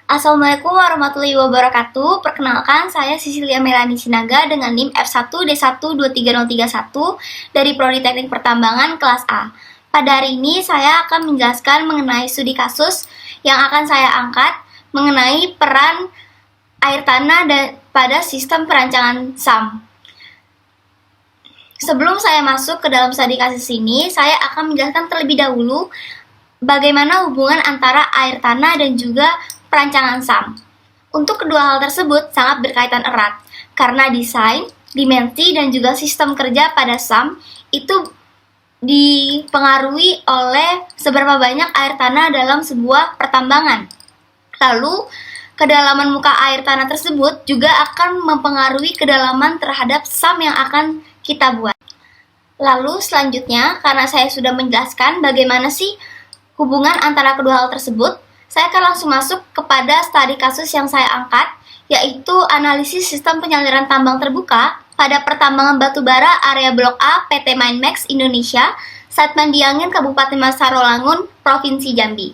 Assalamualaikum warahmatullahi wabarakatuh. Perkenalkan, saya Sisilia Melani Sinaga dengan NIM F1D1 23031 dari Prodi Teknik Pertambangan kelas A. Pada hari ini saya akan menjelaskan mengenai studi kasus yang akan saya angkat mengenai peran air tanah pada sistem perancangan SAM. Sebelum saya masuk ke dalam studi kasus ini, saya akan menjelaskan terlebih dahulu bagaimana hubungan antara air tanah dan juga perancangan SAM. Untuk kedua hal tersebut sangat berkaitan erat, karena desain, dimensi, dan juga sistem kerja pada SAM itu dipengaruhi oleh seberapa banyak air tanah dalam sebuah pertambangan. Lalu, kedalaman muka air tanah tersebut juga akan mempengaruhi kedalaman terhadap SAM yang akan kita buat. Lalu selanjutnya, karena saya sudah menjelaskan bagaimana sih hubungan antara kedua hal tersebut, saya akan langsung masuk kepada studi kasus yang saya angkat, yaitu analisis sistem penyaliran tambang terbuka pada pertambangan batubara area Blok A PT Minemax Indonesia, Satman Diangin, Kabupaten Masarolangun, Provinsi Jambi.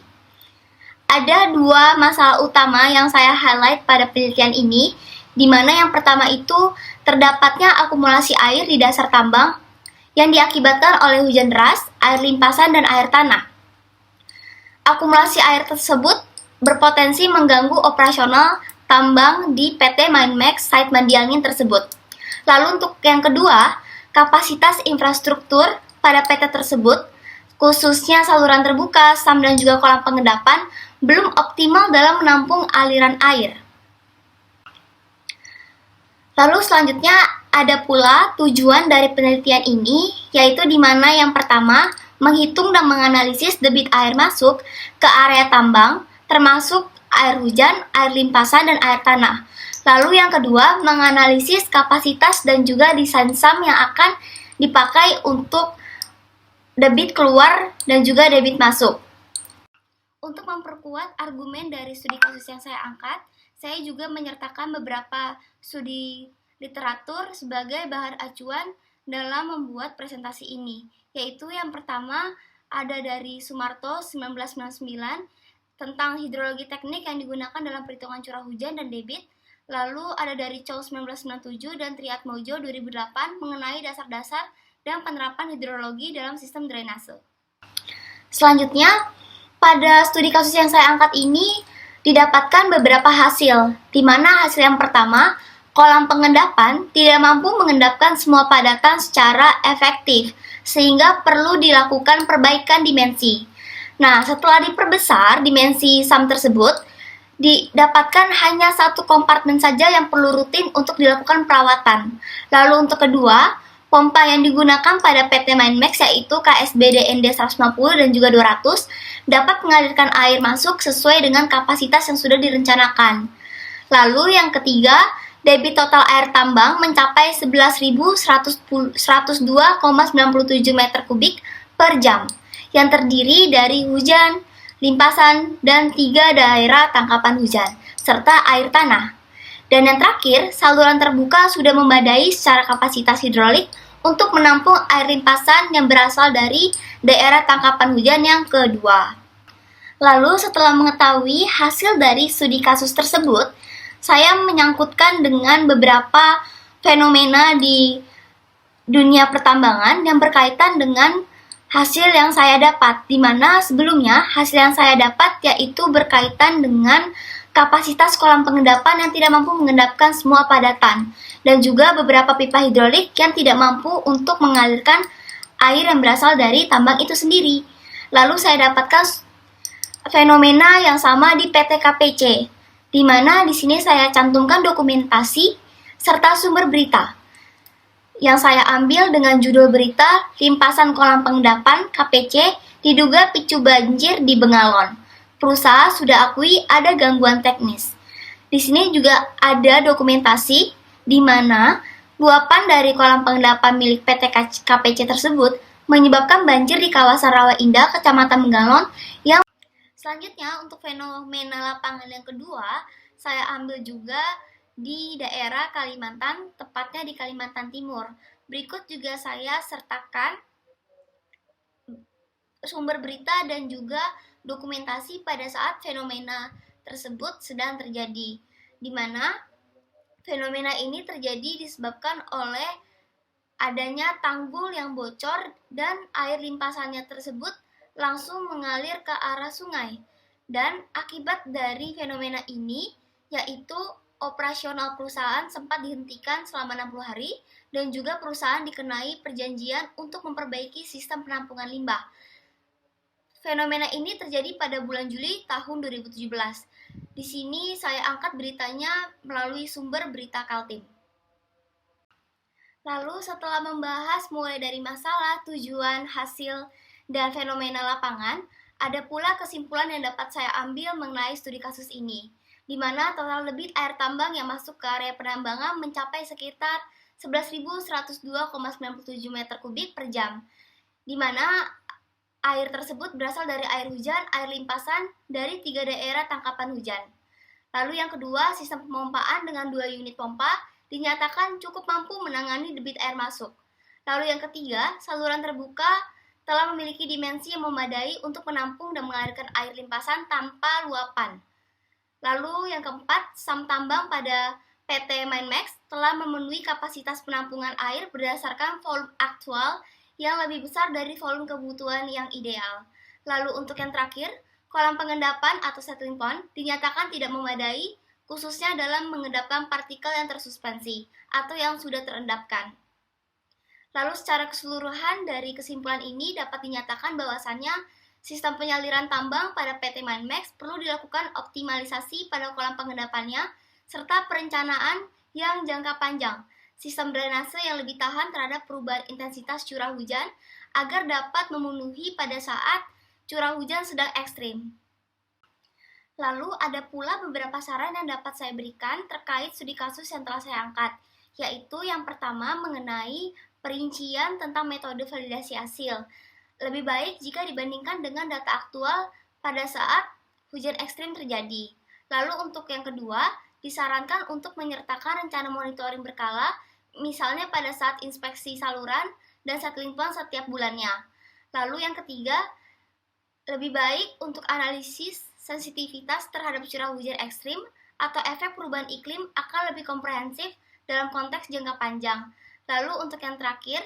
Ada dua masalah utama yang saya highlight pada penelitian ini, di mana yang pertama itu terdapatnya akumulasi air di dasar tambang yang diakibatkan oleh hujan deras, air limpasan, dan air tanah. Akumulasi air tersebut berpotensi mengganggu operasional tambang di PT Minemax Satman Diangin tersebut. Lalu untuk yang kedua, kapasitas infrastruktur pada PT tersebut, khususnya saluran terbuka, SAM, dan juga kolam pengendapan, belum optimal dalam menampung aliran air. Lalu selanjutnya ada pula tujuan dari penelitian ini, yaitu di mana yang pertama, menghitung dan menganalisis debit air masuk ke area tambang, termasuk air hujan, air limpasan, dan air tanah. Lalu yang kedua, menganalisis kapasitas dan juga desain SAM yang akan dipakai untuk debit keluar dan juga debit masuk. Untuk memperkuat argumen dari studi kasus yang saya angkat, saya juga menyertakan beberapa studi literatur sebagai bahan acuan dalam membuat presentasi ini, yaitu yang pertama ada dari Sumarto 1999 tentang hidrologi teknik yang digunakan dalam perhitungan curah hujan dan debit, lalu ada dari Chow 1997 dan Triatmojo 2008 mengenai dasar-dasar dan penerapan hidrologi dalam sistem drainase. Selanjutnya, pada studi kasus yang saya angkat ini didapatkan beberapa hasil, di mana hasil yang pertama, kolam pengendapan tidak mampu mengendapkan semua padatan secara efektif, sehingga perlu dilakukan perbaikan dimensi. Nah, setelah diperbesar dimensi SAM tersebut, didapatkan hanya satu kompartemen saja yang perlu rutin untuk dilakukan perawatan. Lalu untuk kedua, pompa yang digunakan pada PT Minemax yaitu KSB DND 150 dan juga 200 dapat mengalirkan air masuk sesuai dengan kapasitas yang sudah direncanakan. Lalu yang ketiga, debit total air tambang mencapai 11.102,97 meter kubik per jam, yang terdiri dari hujan, limpasan, dan 3 daerah tangkapan hujan, serta air tanah. Dan yang terakhir, saluran terbuka sudah memadai secara kapasitas hidrolik untuk menampung air limpasan yang berasal dari daerah tangkapan hujan yang kedua. Lalu setelah mengetahui hasil dari studi kasus tersebut, saya menyangkutkan dengan beberapa fenomena di dunia pertambangan yang berkaitan dengan hasil yang saya dapat, di mana sebelumnya hasil yang saya dapat yaitu berkaitan dengan kapasitas kolam pengendapan yang tidak mampu mengendapkan semua padatan, dan juga beberapa pipa hidrolik yang tidak mampu untuk mengalirkan air yang berasal dari tambang itu sendiri. Lalu saya dapatkan fenomena yang sama di PT KPC, di mana di sini saya cantumkan dokumentasi serta sumber berita yang saya ambil dengan judul berita limpasan kolam pengendapan KPC diduga picu banjir di Bengalon. Perusahaan sudah akui ada gangguan teknis. Di sini juga ada dokumentasi di mana luapan dari kolam pengendapan milik PT KPC tersebut menyebabkan banjir di kawasan Rawa Indah, Kecamatan Bengalon yang selanjutnya, untuk fenomena lapangan yang kedua, saya ambil juga di daerah Kalimantan, tepatnya di Kalimantan Timur. Berikut juga saya sertakan sumber berita dan juga dokumentasi pada saat fenomena tersebut sedang terjadi, di mana fenomena ini terjadi disebabkan oleh adanya tanggul yang bocor dan air limpasannya tersebut langsung mengalir ke arah sungai. Dan akibat dari fenomena ini, yaitu operasional perusahaan sempat dihentikan selama 60 hari dan juga perusahaan dikenai perjanjian untuk memperbaiki sistem penampungan limbah. Fenomena ini terjadi pada bulan Juli tahun 2017. Di sini saya angkat beritanya melalui sumber berita Kaltim. Lalu setelah membahas mulai dari masalah, tujuan, hasil, dan fenomena lapangan, ada pula kesimpulan yang dapat saya ambil mengenai studi kasus ini, di mana total debit air tambang yang masuk ke area penambangan mencapai sekitar 11.102,97 meter kubik per jam, di mana air tersebut berasal dari air hujan, air limpasan dari 3 daerah tangkapan hujan. Lalu yang kedua, sistem pemompaan dengan 2 unit pompa dinyatakan cukup mampu menangani debit air masuk. Lalu yang ketiga, saluran terbuka telah memiliki dimensi yang memadai untuk menampung dan mengalirkan air limpasan tanpa luapan. Lalu yang keempat, SAM tambang pada PT Minemax telah memenuhi kapasitas penampungan air berdasarkan volume aktual yang lebih besar dari volume kebutuhan yang ideal. Lalu untuk yang terakhir, kolam pengendapan atau settling pond dinyatakan tidak memadai, khususnya dalam mengendapkan partikel yang tersuspensi atau yang sudah terendapkan. Lalu secara keseluruhan dari kesimpulan ini dapat dinyatakan bahwasannya sistem penyaliran tambang pada PT Minemax perlu dilakukan optimalisasi pada kolam pengendapannya serta perencanaan yang jangka panjang, sistem drainase yang lebih tahan terhadap perubahan intensitas curah hujan agar dapat memenuhi pada saat curah hujan sedang ekstrim. Lalu ada pula beberapa saran yang dapat saya berikan terkait studi kasus yang telah saya angkat, yaitu yang pertama mengenai perincian tentang metode validasi hasil. Lebih baik jika dibandingkan dengan data aktual pada saat hujan ekstrim terjadi. Lalu untuk yang kedua, disarankan untuk menyertakan rencana monitoring berkala, misalnya pada saat inspeksi saluran dan settling pond setiap bulannya. Lalu yang ketiga, lebih baik untuk analisis sensitivitas terhadap curah hujan ekstrim atau efek perubahan iklim akan lebih komprehensif dalam konteks jangka panjang. Lalu untuk yang terakhir,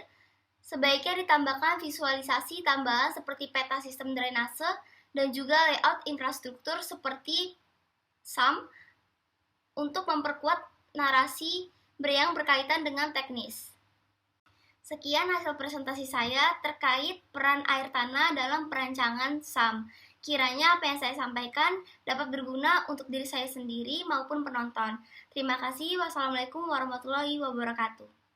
sebaiknya ditambahkan visualisasi tambahan seperti peta sistem drainase dan juga layout infrastruktur seperti SAM untuk memperkuat narasi yang berkaitan dengan teknis. Sekian hasil presentasi saya terkait peran air tanah dalam perancangan SAM. Kiranya apa yang saya sampaikan dapat berguna untuk diri saya sendiri maupun penonton. Terima kasih. Wassalamualaikum warahmatullahi wabarakatuh.